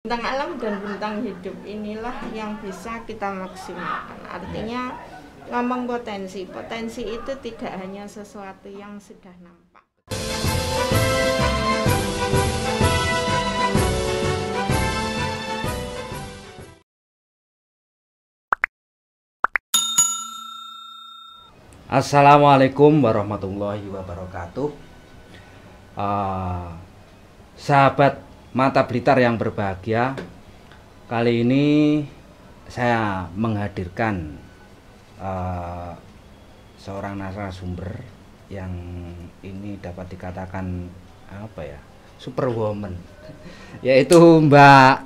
Bentang alam dan bentang hidup inilah yang bisa kita maksimalkan. Artinya ngomong potensi, potensi itu tidak hanya sesuatu yang sudah nampak. Assalamualaikum warahmatullahi wabarakatuh. Sahabat Mata Blitar yang berbahagia, kali ini saya menghadirkan seorang narasumber yang ini dapat dikatakan superwoman, yaitu Mbak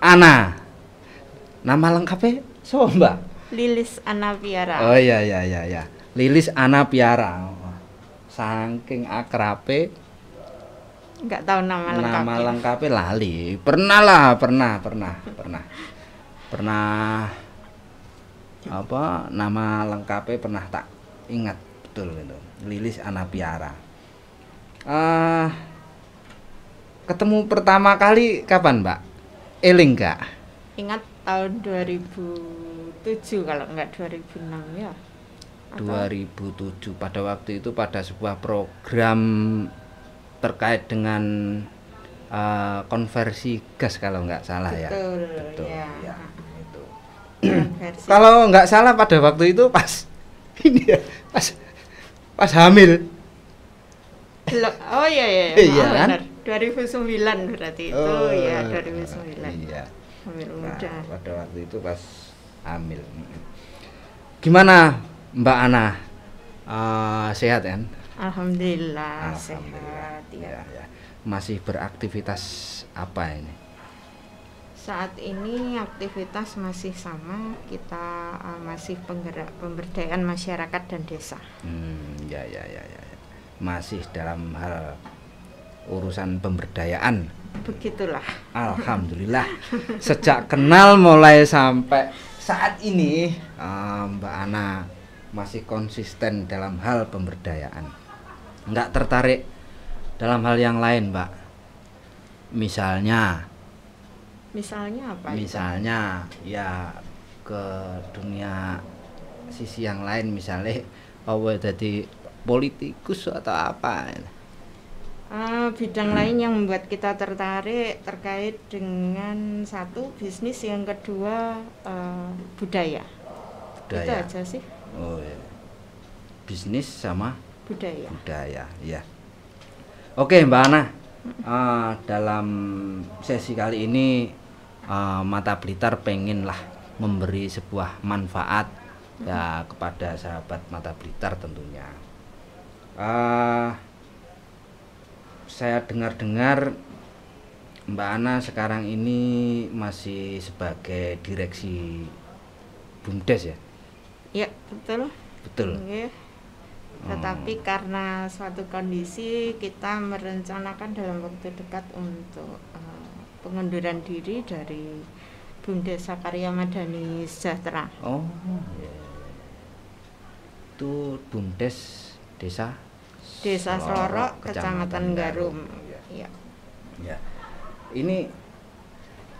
Ana. Nama lengkapnya so Mbak? Lilis Anapiara. Oh iya, Lilis Anapiara. Saking akrabe Enggak tahu nama lengkapnya. Nama lengkapnya lali. Pernah. Apa nama lengkapnya pernah tak ingat betul gitu. Lilis Anapiara. Ketemu pertama kali kapan, Mbak? Eling enggak? Ingat tahun 2007 kalau enggak 2006 ya. 2007 pada waktu itu pada sebuah program terkait dengan konversi gas kalau nggak salah. Betul, ya. Ya. Itu. Kalau nggak salah pada waktu itu pas ini ya, pas hamil. Oh iya. Iya kan? Benar. 2009 berarti itu ya 2009. Iya. Hamil Nah, muda. pada waktu itu pas hamil. Gimana Mbak Ana? Sehat kan? Alhamdulillah. Alhamdulillah. Sehat ya. Ya. Masih beraktivitas apa ini? Saat ini aktivitas masih sama, kita masih penggerak pemberdayaan masyarakat dan desa. Ya. Masih dalam hal urusan pemberdayaan. Begitulah. Alhamdulillah. Sejak kenal mulai sampai saat ini, Mbak Ana masih konsisten dalam hal pemberdayaan. Nggak tertarik dalam hal yang lain, Mbak. Misalnya apa? Misalnya ya ke dunia sisi yang lain, misalnya jadi politikus atau apa. Bidang lain yang membuat kita tertarik terkait dengan satu bisnis, yang kedua budaya. Itu aja sih. Oh ya. Bisnis sama budaya ya. Oke Mbak Ana, dalam sesi kali ini Mata Blitar pengenlah memberi sebuah manfaat ya kepada sahabat Mata Blitar tentunya. Saya dengar Mbak Ana sekarang ini masih sebagai direksi BUMDes ya? Ya, betul. Okay. Tetapi karena suatu kondisi kita merencanakan dalam waktu dekat untuk pengunduran diri dari BUMDes Karya Madani Sejahtera. Oh, iya. Itu BUMDes Desa Selorok, Kecamatan Garum. Ya. Ini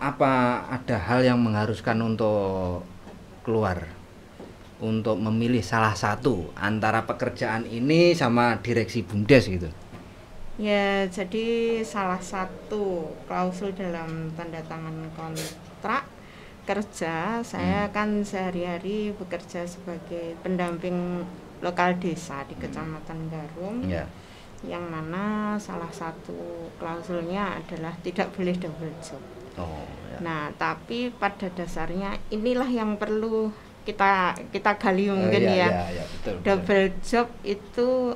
apa ada hal yang mengharuskan untuk keluar, untuk memilih salah satu antara pekerjaan ini sama direksi BUMDes gitu? Ya, jadi salah satu klausul dalam tanda tangan kontrak kerja saya kan sehari-hari bekerja sebagai pendamping lokal desa di Kecamatan Garum, yang mana salah satu klausulnya adalah tidak boleh double job. Nah, tapi pada dasarnya inilah yang perlu kita gali mungkin betul. Double job itu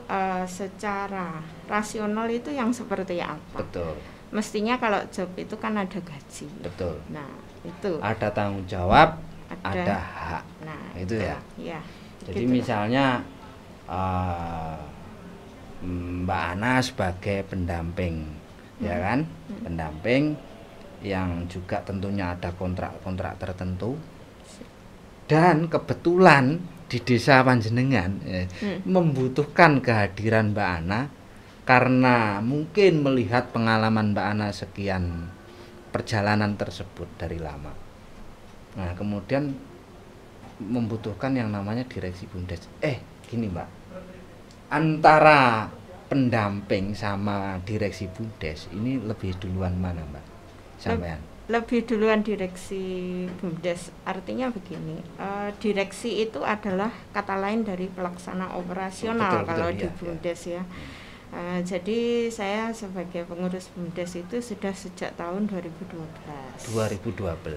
secara rasional itu yang seperti apa? Betul. Mestinya kalau job itu kan ada gaji. Betul. Nah, itu. Ada tanggung jawab, ada hak. Nah, itu ya. Ya. Jadi misalnya Mbak Ana sebagai pendamping, ya kan? Pendamping yang juga tentunya ada kontrak-kontrak tertentu. Dan kebetulan di desa Panjenengan membutuhkan kehadiran Mbak Ana karena mungkin melihat pengalaman Mbak Ana sekian perjalanan tersebut dari lama. Nah, kemudian membutuhkan yang namanya direksi BUMDes. Gini Mbak, antara pendamping sama direksi BUMDes ini lebih duluan mana Mbak? Sampean? Lebih duluan direksi BUMDes. Artinya begini, direksi itu adalah kata lain dari pelaksana operasional. Betul, kalau di BUMDes ya. Jadi saya sebagai pengurus BUMDes itu sudah sejak tahun 2012.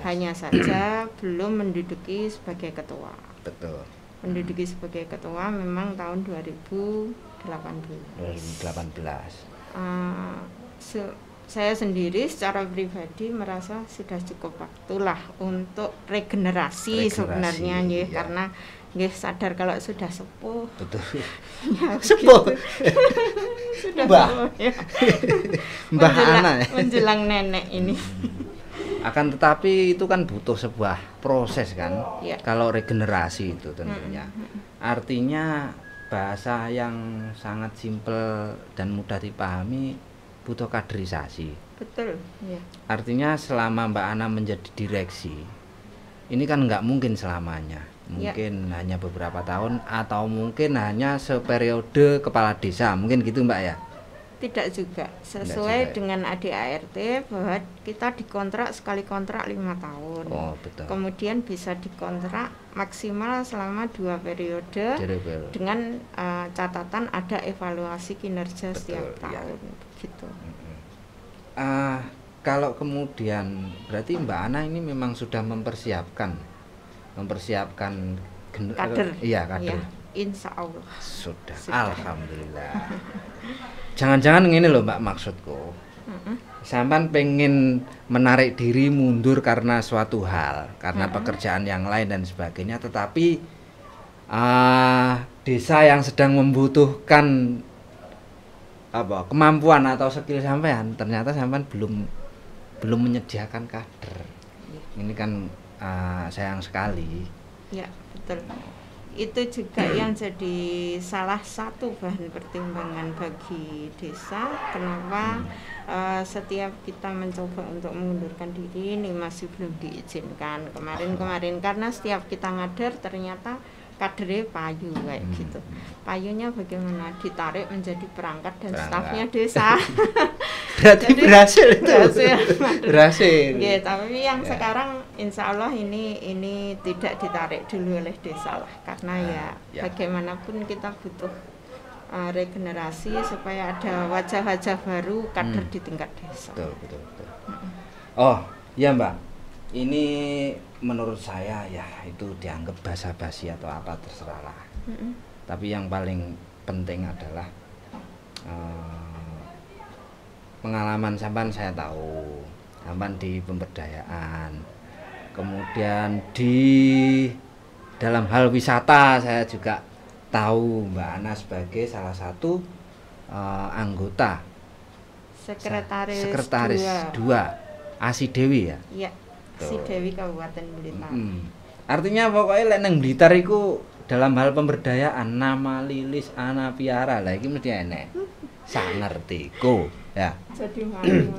Hanya saja belum menduduki sebagai ketua. Betul. Menduduki sebagai ketua memang tahun 2018. Saya sendiri secara pribadi merasa sudah cukup waktulah untuk regenerasi sebenarnya ya, karena nggih sadar kalau sudah sepuh. Betul. Ya, sepuh. Sudah sepuh ya. Mbah Ana ya. Menjelang nenek ini. Akan tetapi itu kan butuh sebuah proses kan. Ya. Kalau regenerasi itu tentunya. Artinya bahasa yang sangat simpel dan mudah dipahami, butuh kaderisasi. Betul ya. Artinya selama Mbak Ana menjadi direksi, ini kan nggak mungkin selamanya. Mungkin hanya beberapa tahun atau mungkin hanya seperiode kepala desa, mungkin gitu Mbak ya? Tidak juga, sesuai dengan ADART bahwa kita dikontrak sekali kontrak 5 tahun. Oh, betul. Kemudian bisa dikontrak maksimal selama 2 periode dengan catatan ada evaluasi kinerja setiap tahun gitu. Kalau kemudian berarti Mbak Ana ini memang sudah mempersiapkan kader. Iya, kader. Ya, insya Allah. Sudah. Alhamdulillah. Jangan-jangan ngene loh Mbak maksudku. Sampan pengen menarik diri mundur karena suatu hal, karena pekerjaan yang lain dan sebagainya, tetapi desa yang sedang membutuhkan kemampuan atau skill sampean, ternyata sampean belum menyediakan kader. Ini kan sayang sekali. Ya, betul. Itu juga yang jadi salah satu bahan pertimbangan bagi desa. Kenapa setiap kita mencoba untuk mengundurkan diri ini masih belum diizinkan kemarin karena setiap kita ngader ternyata kadernya payu kayak gitu. Payunya bagaimana? Ditarik menjadi perangkat dan stafnya desa. Berarti jadi, berhasil. Ya, tapi yang sekarang insya Allah ini tidak ditarik dulu oleh desa lah, karena bagaimanapun kita butuh regenerasi supaya ada wajah-wajah baru kader di tingkat desa. Betul. Oh, iya Mbak. Ini menurut saya ya itu dianggap basa-basi atau apa terserah lah. Tapi yang paling penting adalah pengalaman sampan saya tahu, sampan di pemberdayaan, kemudian di dalam hal wisata saya juga tahu Mbak Ana sebagai salah satu anggota sekretaris 2 ASI Dewi ya. Iya. Si Dewi Kabupaten Blitar. Artinya pokoknya lek nang Blitar iku dalam hal pemberdayaan nama Lilis Ana Piara lah iki mesti enek. Sak ngertiku ya. Jadi malu.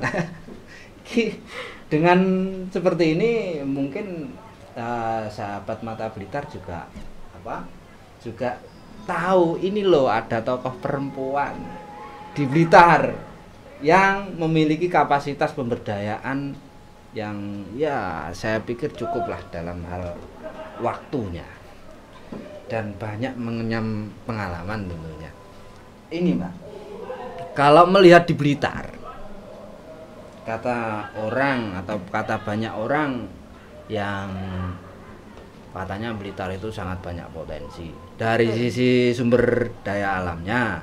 Dengan seperti ini mungkin sahabat Mata Blitar juga tahu ini loh ada tokoh perempuan di Blitar yang memiliki kapasitas pemberdayaan yang ya saya pikir cukuplah dalam hal waktunya dan banyak mengenyam pengalaman tentunya. Ini Mbak, kalau melihat di Blitar, kata orang atau kata banyak orang yang katanya Blitar itu sangat banyak potensi dari sisi sumber daya alamnya,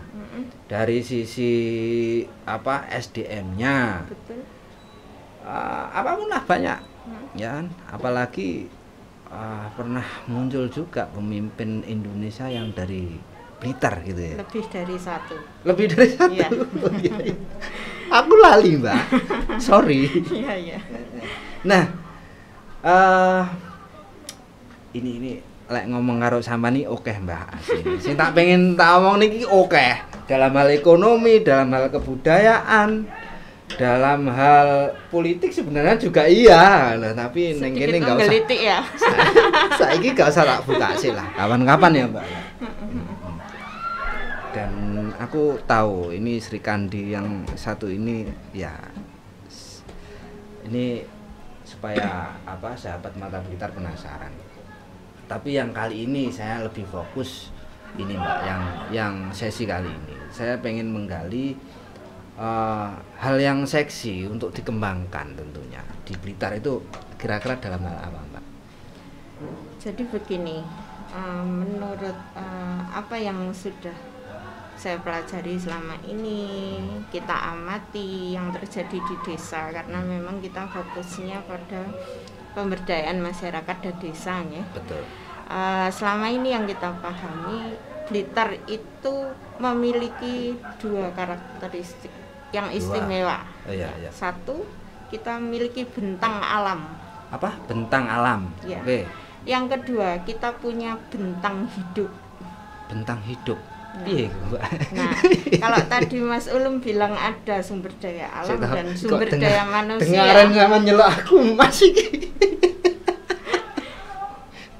dari sisi SDM-nya. Apapun lah banyak ya kan? Apalagi pernah muncul juga pemimpin Indonesia yang dari Blitar gitu ya, lebih dari satu ya. Aku lali Mbak, sorry. Iya. Nah ini lek ngomong karo sampean iki oke Mbak asli. Sing tak pengen tak omong niki oke dalam hal ekonomi, dalam hal kebudayaan, dalam hal politik sebenarnya juga iya lah, tapi neng kene nggak usah. Menggelitik ya. Saiki nggak usah tak buka sih lah, kapan-kapan ya Mbak. Dan aku tahu ini Sri Kandi yang satu ini ya, ini supaya apa sahabat Mata Blitar penasaran. Tapi yang kali ini saya lebih fokus ini Mbak, yang sesi kali ini saya pengen menggali hal yang seksi untuk dikembangkan tentunya di Blitar itu kira-kira dalam hal apa Mbak? Jadi begini, menurut apa yang sudah saya pelajari selama ini, kita amati yang terjadi di desa, karena memang kita fokusnya pada pemberdayaan masyarakat dan desa ya. Betul. Selama ini yang kita pahami, Blitar itu memiliki dua karakteristik yang istimewa. Iya, iya. Satu, kita memiliki bentang alam. Apa? Bentang alam. Ya. Oke. Yang kedua, kita punya bentang hidup. Bentang hidup. Iya, Mbak. Nah, kalau tadi Mas Ulum bilang ada sumber daya alam dan sumber daya manusia. Dengaran sama nyelok aku masih.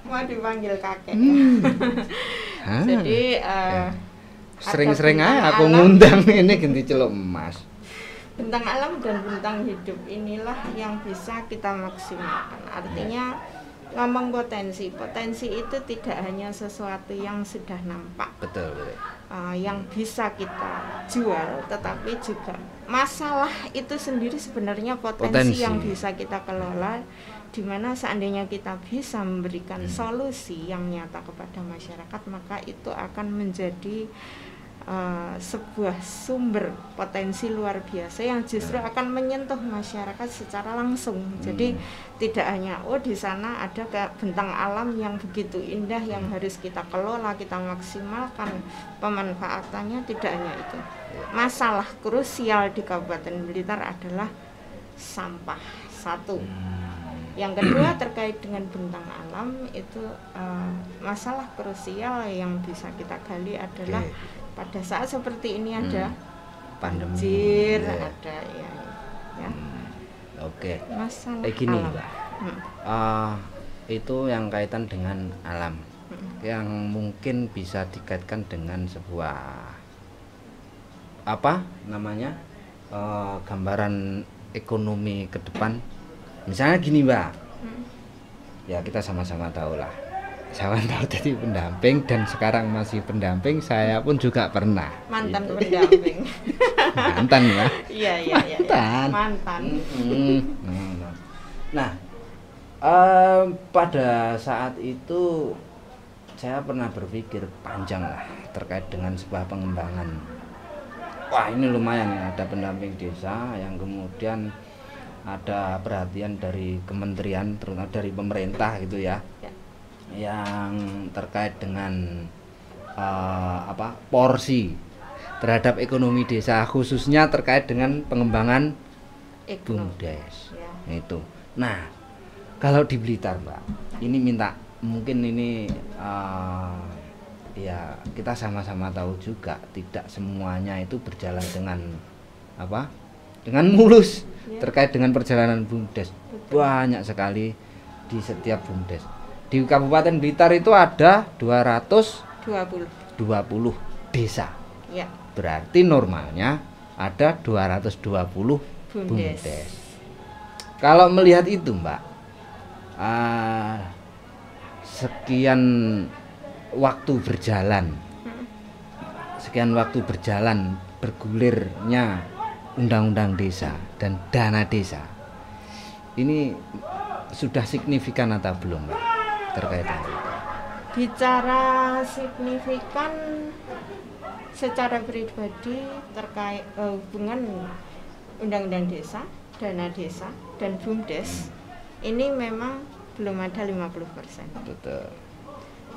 Mau dipanggil kakek. Jadi sering-sering aja aku ngundang ini ganti celok emas. Bentang alam dan bentang hidup inilah yang bisa kita maksimalkan. Artinya ngomong potensi itu tidak hanya sesuatu yang sudah nampak. Betul. Yang bisa kita jual, tetapi juga masalah itu sendiri sebenarnya potensi yang bisa kita kelola, di mana seandainya kita bisa memberikan solusi yang nyata kepada masyarakat, maka itu akan menjadi sebuah sumber potensi luar biasa yang justru akan menyentuh masyarakat secara langsung. Jadi tidak hanya di sana ada bentang alam yang begitu indah yang harus kita kelola, kita maksimalkan pemanfaatannya, tidak hanya itu. Masalah krusial di Kabupaten Blitar adalah sampah. Satu. Yang kedua terkait dengan bentang alam itu masalah krusial yang bisa kita gali adalah pada saat seperti ini ada pandemi, banjir, ada ya. Oke. Masalah gini alam. Mbak. Itu yang kaitan dengan alam, yang mungkin bisa dikaitkan dengan sebuah apa namanya gambaran ekonomi ke depan. Misalnya gini Mbak, ya kita sama-sama tahu lah, saya tahu tadi pendamping dan sekarang masih pendamping, saya pun juga pernah mantan gitu. Pendamping. Mantan ya. Iya. Mantan. Nah, pada saat itu saya pernah berpikir panjang lah terkait dengan sebuah pengembangan. Wah ini lumayan ya, ada pendamping desa yang kemudian ada perhatian dari kementerian, terutama dari pemerintah gitu ya. Yang terkait dengan porsi terhadap ekonomi desa, khususnya terkait dengan pengembangan BUMDes itu. Nah, kalau di Blitar Mbak, ini minta mungkin ini ya kita sama-sama tahu juga tidak semuanya itu berjalan dengan mulus terkait dengan perjalanan BUMDes. Banyak sekali di setiap BUMDes. Di Kabupaten Blitar itu ada 220 desa. Ya. Berarti normalnya ada 220 BUMDes. Kalau melihat itu Mbak, sekian waktu berjalan bergulirnya undang-undang desa dan dana desa, ini sudah signifikan atau belum Mbak terkait dengan itu? Bicara signifikan secara pribadi terkait hubungan undang-undang desa, dana desa dan BUMDes, ini memang belum ada 50%. Betul.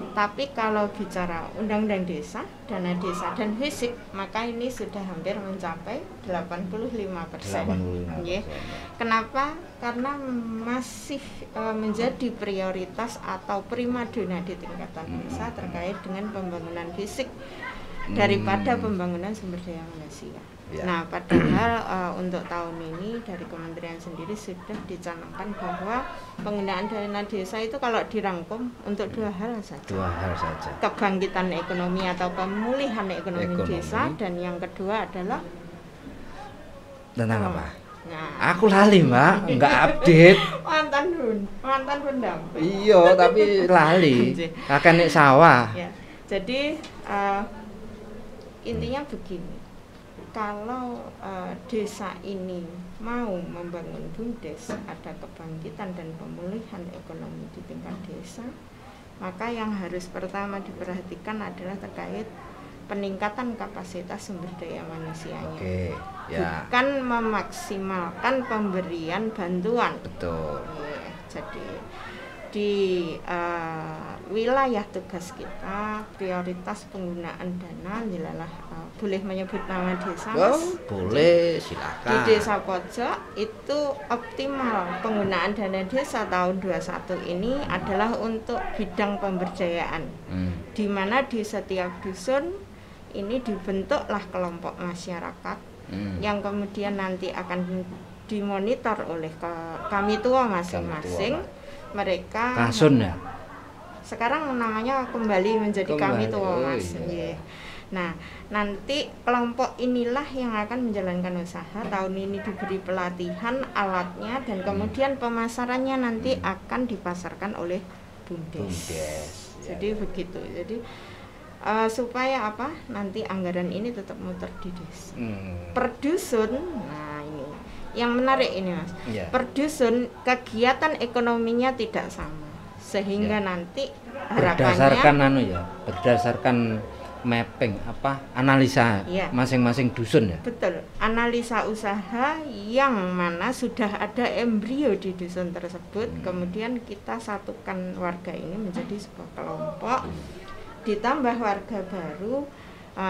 Tapi kalau bicara undang-undang desa, dana desa dan fisik, maka ini sudah hampir mencapai 85%. Yeah. Kenapa? Karena masih menjadi prioritas atau primadona di tingkatan desa terkait dengan pembangunan fisik. daripada pembangunan sumber daya manusia. Ya. Nah, padahal untuk tahun ini dari kementerian sendiri sudah dicanangkan bahwa penggunaan dana desa itu kalau dirangkum untuk dua hal saja. Dua hal saja. Kebangkitan ekonomi atau pemulihan ekonomi desa, dan yang kedua adalah tentang apa? Nah, Aku lali, Mbak, nggak update. mantan pendamping. Iya, tapi lali. Kakek nek sawah. Ya, jadi intinya begini. Kalau desa ini mau membangun BUMDes, ada kebangkitan dan pemulihan ekonomi di tingkat desa, maka yang harus pertama diperhatikan adalah terkait peningkatan kapasitas sumber daya manusianya. Oke, ya. Bukan memaksimalkan pemberian bantuan. Betul. Jadi di wilayah tugas kita prioritas penggunaan dana adalah boleh menyebut nama desa, Mas? Boleh, silakan. Di Desa Pojok itu optimal penggunaan dana desa tahun 21 ini adalah untuk bidang pemberdayaan. Di mana di setiap dusun ini dibentuklah kelompok masyarakat yang kemudian nanti akan dimonitor oleh kami tua masing-masing. Mereka Kasun ya? Sekarang namanya kembali menjadi kami tua, Mas. Iya. Nah, nanti kelompok inilah yang akan menjalankan usaha. Tahun ini diberi pelatihan alatnya dan kemudian pemasarannya nanti akan dipasarkan oleh BUMDes. Jadi begitu. Jadi supaya apa? Nanti anggaran ini tetap muter di desa. Per dusun, nah ini yang menarik ini, Mas. Per dusun kegiatan ekonominya tidak sama, sehingga nanti harapannya berdasarkan mapping analisa masing-masing dusun ya. Betul, analisa usaha yang mana sudah ada embrio di dusun tersebut, kemudian kita satukan warga ini menjadi sebuah kelompok. Ditambah warga baru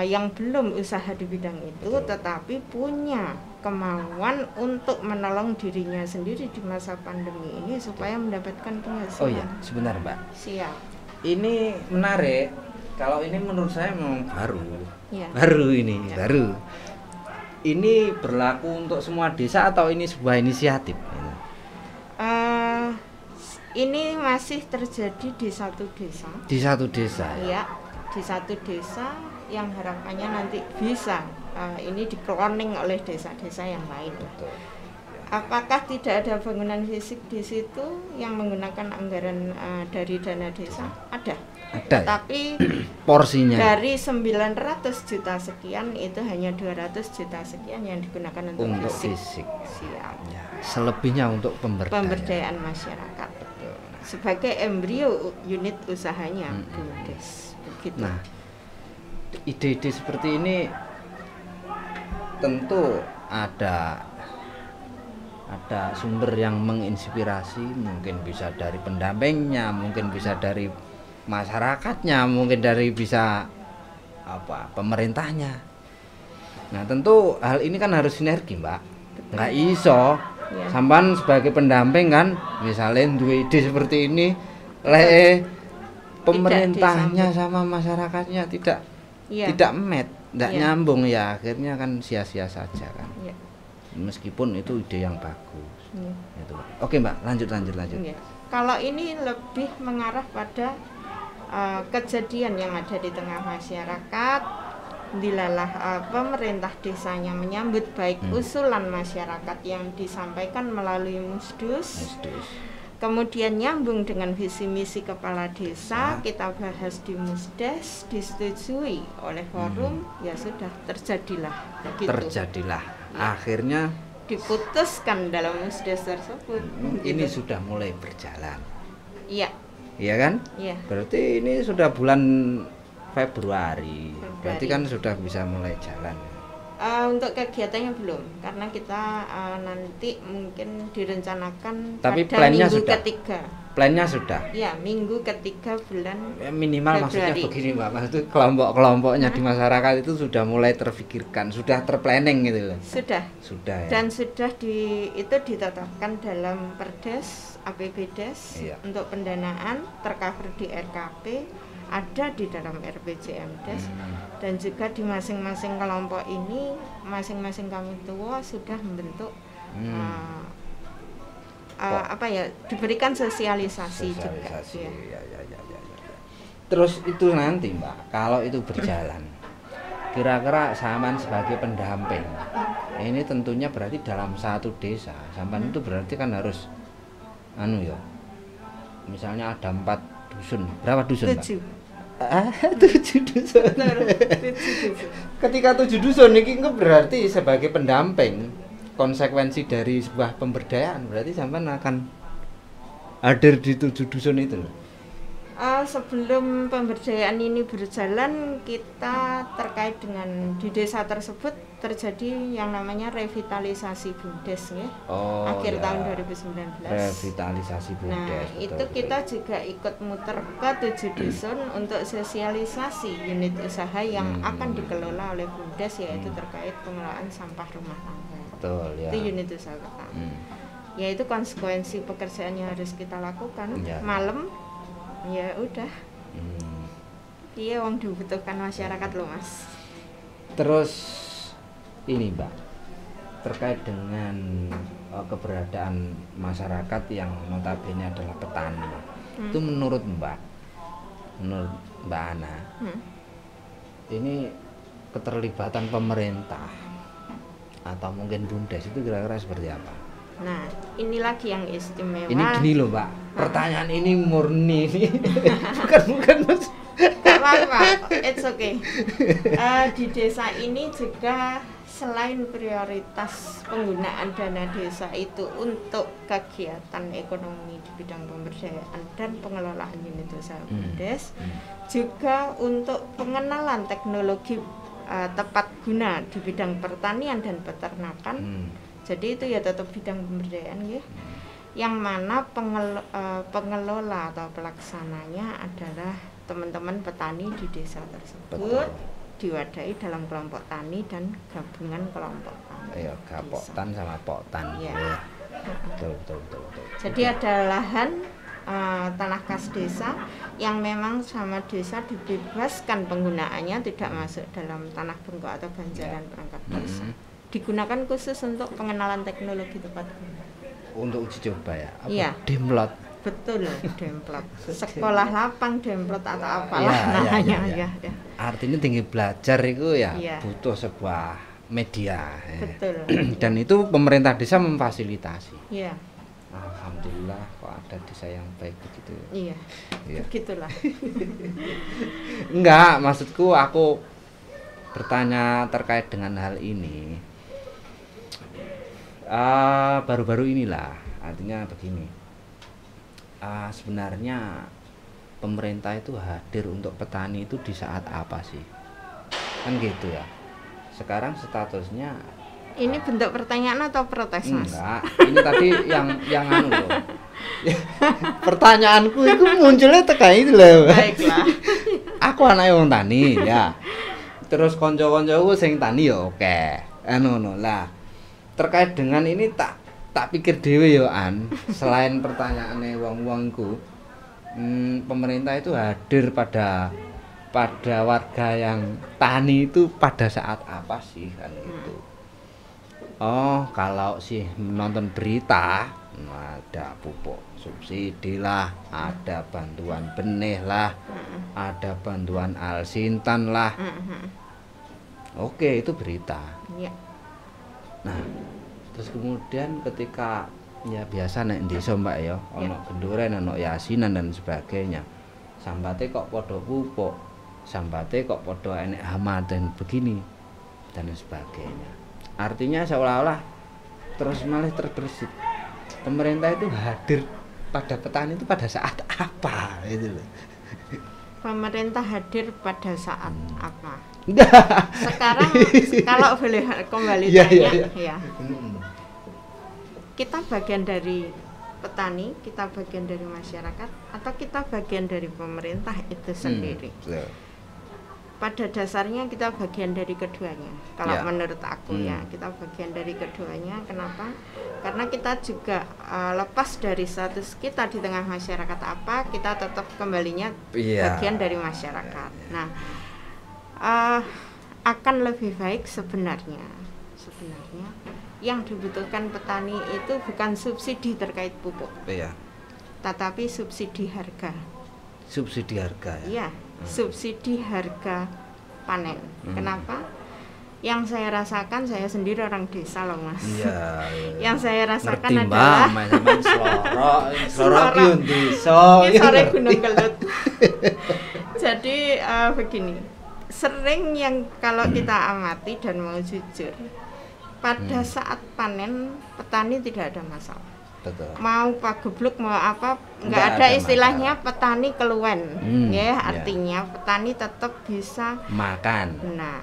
yang belum usaha di bidang itu, tetapi punya kemauan untuk menolong dirinya sendiri di masa pandemi ini supaya mendapatkan penghasilan. Oh iya, sebentar Mbak. Siap. Ini menarik. Kalau ini menurut saya memang baru. Ya. Baru ini, baru. Ini berlaku untuk semua desa atau ini sebuah inisiatif? Ini masih terjadi di satu desa. Di satu desa? Iya, di satu desa yang harapannya nanti bisa ini dikloning oleh desa-desa yang lain. Betul. Apakah tidak ada bangunan fisik di situ yang menggunakan anggaran dari dana desa? Ada. Ada. Tapi porsinya dari 900 juta sekian itu hanya 200 juta sekian yang digunakan untuk fisik. Siap. Ya, selebihnya untuk pemberdayaan masyarakat. Sebagai embrio unit usahanya BUMDes. Begitu. Nah, ide-ide seperti ini tentu ada sumber yang menginspirasi, mungkin bisa dari pendampingnya, mungkin bisa dari masyarakatnya, mungkin dari bisa pemerintahnya. Nah, tentu hal ini kan harus sinergi, Mbak. Nggak iso sampean sebagai pendamping kan, misalnya duwe ide seperti ini, pemerintahnya sama masyarakatnya tidak nyambung ya, akhirnya kan sia-sia saja kan. Meskipun itu ide yang bagus. Itu. Oke Mbak, lanjut. Kalau ini lebih mengarah pada kejadian yang ada di tengah masyarakat. Dilalah pemerintah desanya menyambut baik usulan masyarakat yang disampaikan melalui Musdus. Kemudian nyambung dengan visi misi kepala desa, kita bahas di Musdes, disetujui oleh forum, ya sudah terjadilah. Akhirnya diputuskan dalam Musdes tersebut. Ini sudah mulai berjalan. Iya. Iya kan? Iya. Berarti ini sudah bulan Februari. Berarti kan sudah bisa mulai jalan. Untuk kegiatannya belum, karena kita nanti mungkin direncanakan tapi pada minggu sudah. ketiga. Plannya sudah. Ya, minggu ketiga bulan. Minimal Februari. Maksudnya begini Mbak, maksudnya kelompok-kelompoknya di masyarakat itu sudah mulai terfikirkan, sudah terplanning gitu loh. Sudah ya. Dan sudah itu ditetapkan dalam Perdes, APBdes untuk pendanaan tercover di RKP. ada di dalam RPJMdes. Dan juga di masing-masing kelompok ini masing-masing kami tua sudah membentuk diberikan sosialisasi juga ya. Terus itu nanti Mbak, kalau itu berjalan kira-kira sampean sebagai pendamping ini tentunya berarti dalam satu desa sampean itu berarti kan harus misalnya ada 4 dusun, berapa dusun 7. Pak? 7 dusun. 7 dusun. Ketika 7 dusun ini berarti sebagai pendamping konsekuensi dari sebuah pemberdayaan berarti sampean akan hadir di 7 dusun itu loh. Sebelum pemberdayaan ini berjalan, kita terkait dengan di desa tersebut terjadi yang namanya revitalisasi BUMDes ya. Akhir tahun 2019. Revitalisasi BUMDes. Nah, itu kita juga ikut muter ke 7 dusun untuk sosialisasi unit usaha yang akan dikelola oleh BUMDes, yaitu terkait pengelolaan sampah rumah tangga. Betul ya. Itu unit usaha pertama. Yaitu konsekuensi pekerjaan yang harus kita lakukan malam. Ya udah. Iya, wong dibutuhkan masyarakat loh Mas. Terus ini Mbak, terkait dengan keberadaan masyarakat yang notabene adalah petani. Itu menurut Mbak Ana, ini keterlibatan pemerintah atau mungkin BUMDes itu kira-kira seperti apa? Nah, ini lagi yang istimewa. Ini gini loh Mbak, pertanyaan ini murni ini bukan Mas. Gak apa-apa, it's okay. Di desa ini juga selain prioritas penggunaan dana desa itu untuk kegiatan ekonomi di bidang pemberdayaan dan pengelolaan unit usaha BUMDes, juga untuk pengenalan teknologi tepat guna di bidang pertanian dan peternakan. Jadi itu ya tetap bidang pemberdayaan ya. Yang mana pengelola atau pelaksananya adalah teman-teman petani di desa tersebut. Betul. Diwadahi dalam kelompok tani dan gabungan kelompok tani. Iya, Gapoktan sama Poktan. Ya. Betul. Jadi ada lahan tanah kas desa yang memang sama desa dibebaskan penggunaannya, tidak masuk dalam tanah bengkok atau banjaran perangkat desa. Digunakan khusus untuk pengenalan teknologi tepat guna. Untuk uji coba ya? Iya. Demplot. Betul, demplot. Sekolah lapang demplot atau apalah namanya ya. Artinya tinggi belajar itu ya butuh sebuah media. Betul. Dan itu pemerintah desa memfasilitasi. Iya. Alhamdulillah kok ada desa yang baik begitu. Iya. Begitulah. Enggak, maksudku aku bertanya terkait dengan hal ini. Baru-baru inilah, artinya begini, sebenarnya pemerintah itu hadir untuk petani itu di saat apa sih? Kan gitu ya. Sekarang statusnya ini bentuk pertanyaan atau protes Mas? Enggak, ini tadi yang anu loh. Pertanyaanku itu munculnya tekan itu loh. Baiklah. Aku anaknya wong tani ya. Terus konco-koncoku sing tani ya oke. Anu lah. Terkait dengan ini tak pikir dhewe yo selain pertanyaane wong-wongku, pemerintah itu hadir pada warga yang tani itu pada saat apa sih kan gitu. Oh, kalau sih menonton berita ada pupuk subsidi lah, ada bantuan benih lah, ada bantuan alsintan lah. Oke, itu berita. Iya. Nah, terus kemudian ketika ya biasa nek desa Mbak ya, ono gendoren, ono yasinan dan sebagainya. Sambate kok padha pupuk, sambate kok padha enek hama dan begini dan sebagainya. Artinya seolah-olah terus malah terbersit. Pemerintah itu hadir pada petani itu pada saat apa itu loh. Pemerintah hadir pada saat apa? Enggak. Sekarang kalau boleh kembali tanya ya. Kita bagian dari petani, kita bagian dari masyarakat, atau kita bagian dari pemerintah itu sendiri? Pada dasarnya kita bagian dari keduanya. Kalau menurut aku ya, kita bagian dari keduanya. Kenapa? karena kita juga lepas dari status kita di tengah masyarakat apa, kita tetap kembalinya bagian dari masyarakat. Nah, akan lebih baik sebenarnya yang dibutuhkan petani itu bukan subsidi terkait pupuk, tetapi subsidi harga. Subsidi harga ya? Iya, subsidi harga panen. Kenapa? Yang saya rasakan, saya sendiri orang desa loh Mas. Iya. Yang saya rasakan ngerti, adalah Sloro desa. Sore Gunung Kelut. Jadi begini, sering yang kalau kita amati dan mau jujur, pada saat panen petani tidak ada masalah. Betul. Mau pagebluk mau apa, nggak ada istilahnya masalah. Petani keluwen, ya artinya petani tetap bisa makan. Nah,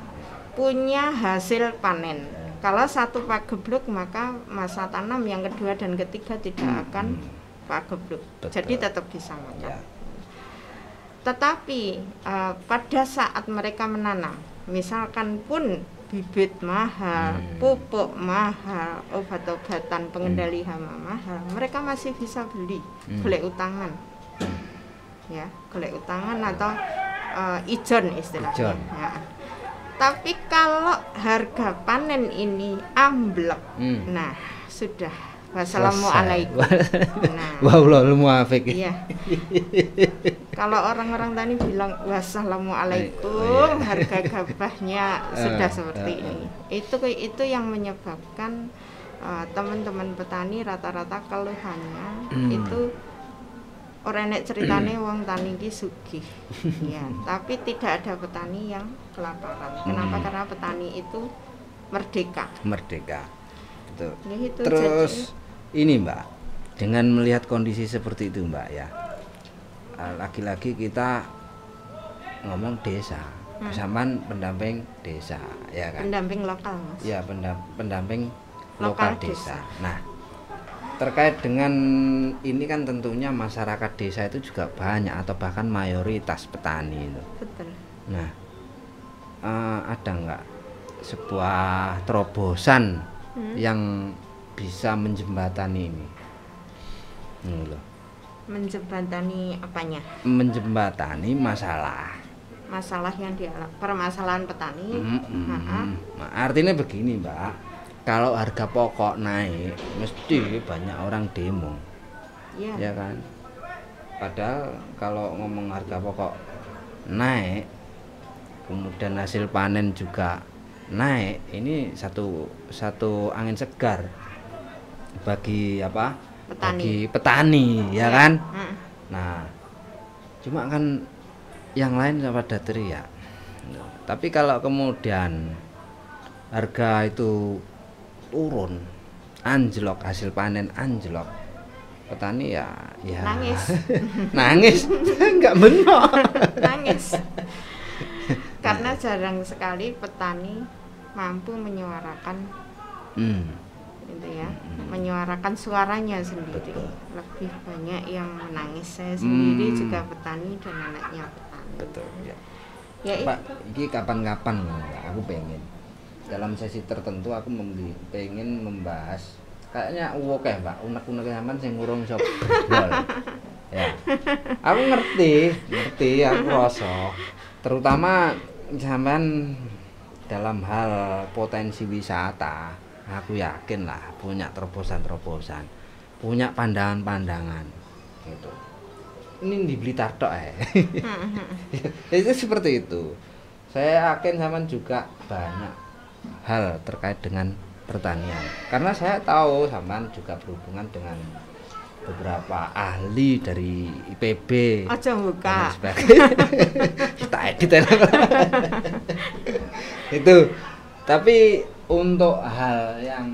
punya hasil panen. Kalau satu pagebluk maka masa tanam yang kedua dan ketiga tidak akan pagebluk. Jadi tetap bisa makan. Ya. Tetapi pada saat mereka menanam, misalkan pun bibit mahal, pupuk mahal, obat-obatan pengendali hama mahal, mereka masih bisa beli, golek utangan, ya, golek utangan atau ijon istilahnya. Ya. Tapi kalau harga panen ini amblek, nah sudah. Wassalamualaikum. Nah, wallahul muwaffiq. Iya. Kalau orang-orang tadi bilang wassalamualaikum, harga gabahnya sudah seperti ini. Itu yang menyebabkan teman-teman petani rata-rata keluhannya itu orang nek ceritane wong tani iki sugih. Ya, tapi tidak ada petani yang kelaparan. Kenapa? Karena petani itu merdeka. Betul. Ya, itu terus ini Mbak, dengan melihat kondisi seperti itu Mbak ya, lagi-lagi kita ngomong desa, zaman pendamping desa ya kan, pendamping lokal Mas ya, pendamping lokal desa. Nah, terkait dengan ini kan tentunya masyarakat desa itu juga banyak atau bahkan mayoritas petani itu. Betul. Nah, ada nggak sebuah terobosan yang bisa menjembatani ini? Menjembatani apanya? Menjembatani masalah yang permasalahan petani. Artinya begini Mbak, kalau harga pokok naik mesti banyak orang demo, ya kan? Padahal kalau ngomong harga pokok naik, kemudian hasil panen juga naik, ini satu angin segar bagi petani ya kan. Nah, cuma kan yang lain pada teriak. Tapi kalau kemudian harga itu turun, anjlok, hasil panen anjlok, petani ya nangis nggak benar. Nangis karena jarang sekali petani mampu menyuarakan gitu ya, menyuarakan suaranya sendiri. Betul. Lebih banyak yang menangis. Saya sendiri juga petani dan anaknya petani. Betul ya. Ya Pak, ini kapan-kapan aku pengen dalam sesi tertentu aku pengen membahas kayaknya oke Mbak, unek-unek zaman sing ngurung sop bol. Ya. Aku ngerti aku rasa terutama sampean dalam hal potensi wisata, aku yakin lah punya terobosan-terobosan, punya pandangan-pandangan gitu. Ini di Blitar tok itu seperti itu. Saya yakin sampean juga banyak hal terkait dengan pertanian, karena saya tahu sampean juga berhubungan dengan beberapa ahli dari IPB. Aja buka. Kita edit itu. Tapi untuk hal yang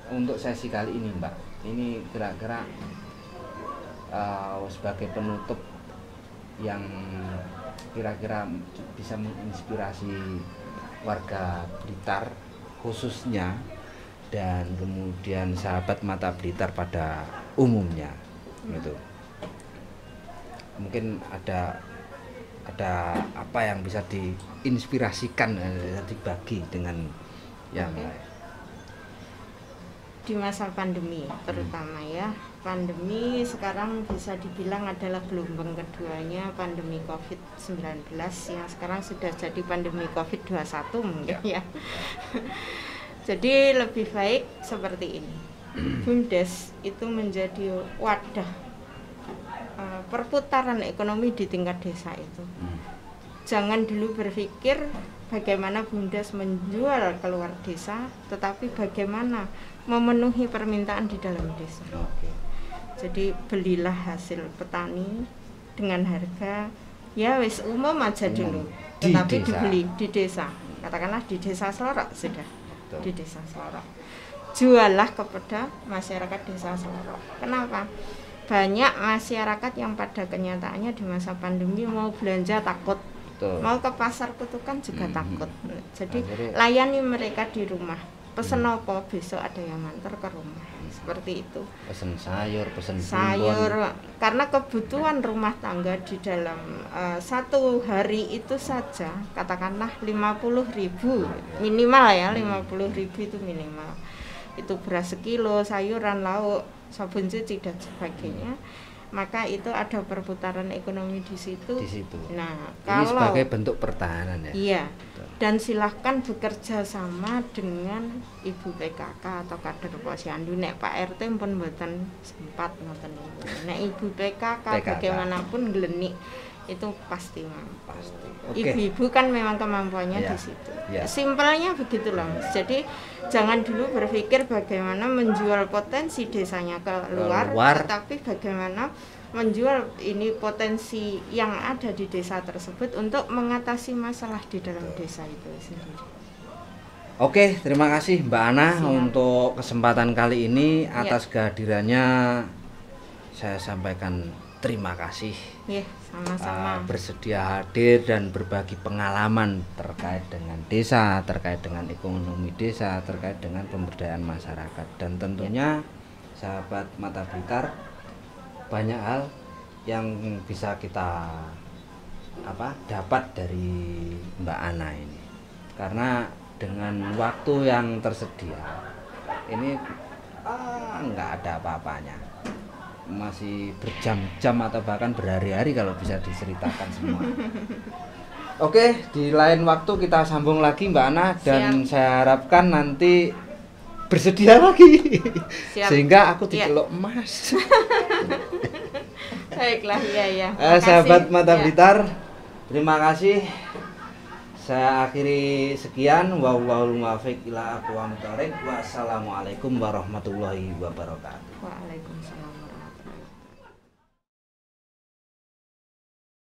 untuk sesi kali ini Mbak, ini kira-kira sebagai penutup yang kira-kira bisa menginspirasi warga Blitar khususnya dan kemudian sahabat mata Blitar pada umumnya gitu. Mungkin ada apa yang bisa diinspirasikan, dibagi dengan yang lain. di masa pandemi terutama ya. Pandemi sekarang bisa dibilang adalah gelombang keduanya pandemi COVID-19 yang sekarang sudah jadi pandemi COVID-21 mungkin ya. Jadi lebih baik seperti ini. BUMDes itu menjadi wadah perputaran ekonomi di tingkat desa itu. Jangan dulu berpikir bagaimana BUMDes menjual keluar desa, tetapi bagaimana memenuhi permintaan di dalam desa. Jadi belilah hasil petani dengan harga ya wis umum aja dulu, tetapi dibeli di desa. Katakanlah di desa Selorok sudah, di desa Selorok. Jualah kepada masyarakat desa Selorok. Kenapa? Banyak masyarakat yang pada kenyataannya di masa pandemi mau belanja takut. Mau ke pasar Kutukan juga takut. Jadi layani mereka di rumah. Pesen apa besok ada yang manter ke rumah. Seperti itu. Pesen sayur, pesen sayur. Karena kebutuhan rumah tangga di dalam satu hari itu saja katakanlah 50.000 minimal ya, 50.000 itu minimal. Itu beras sekilo, sayuran, lauk, sabun cuci dan sebagainya. Maka itu ada perputaran ekonomi di situ. Nah, ini sebagai bentuk pertahanan ya. Iya. Dan silahkan bekerja sama dengan Ibu PKK atau kader posyandu. Nek Pak RT pun mboten sempat ngoten niku. Nek Ibu PKK bagaimanapun glenik itu pasti mampu. Ibu-ibu kan memang kemampuannya di situ. Simpelnya begitulah. Jadi jangan dulu berpikir bagaimana menjual potensi desanya keluar, tetapi bagaimana menjual ini potensi yang ada di desa tersebut untuk mengatasi masalah di dalam desa itu sendiri. Oke, terima kasih Mbak Ana untuk kesempatan kali ini. Atas kehadirannya saya sampaikan terima kasih. Sama-sama. Bersedia hadir dan berbagi pengalaman terkait dengan desa, terkait dengan ekonomi desa, terkait dengan pemberdayaan masyarakat. Dan tentunya sahabat Mata Blitar, banyak hal yang bisa kita dapat dari Mbak Ana ini. Karena dengan waktu yang tersedia ini nggak ada apa-apanya. Masih berjam-jam atau bahkan berhari-hari kalau bisa diceritakan semua. Oke, di lain waktu kita sambung lagi Mbak Ana dan saya harapkan nanti bersedia lagi. Sehingga aku diceluk emas. Baiklah, ya. Sahabat Mata Blitar, terima kasih. Saya akhiri sekian. Wallahul muwaffiq ila aqwamit thoriq. Wassalamualaikum warahmatullahi wabarakatuh. Waalaikumsalam.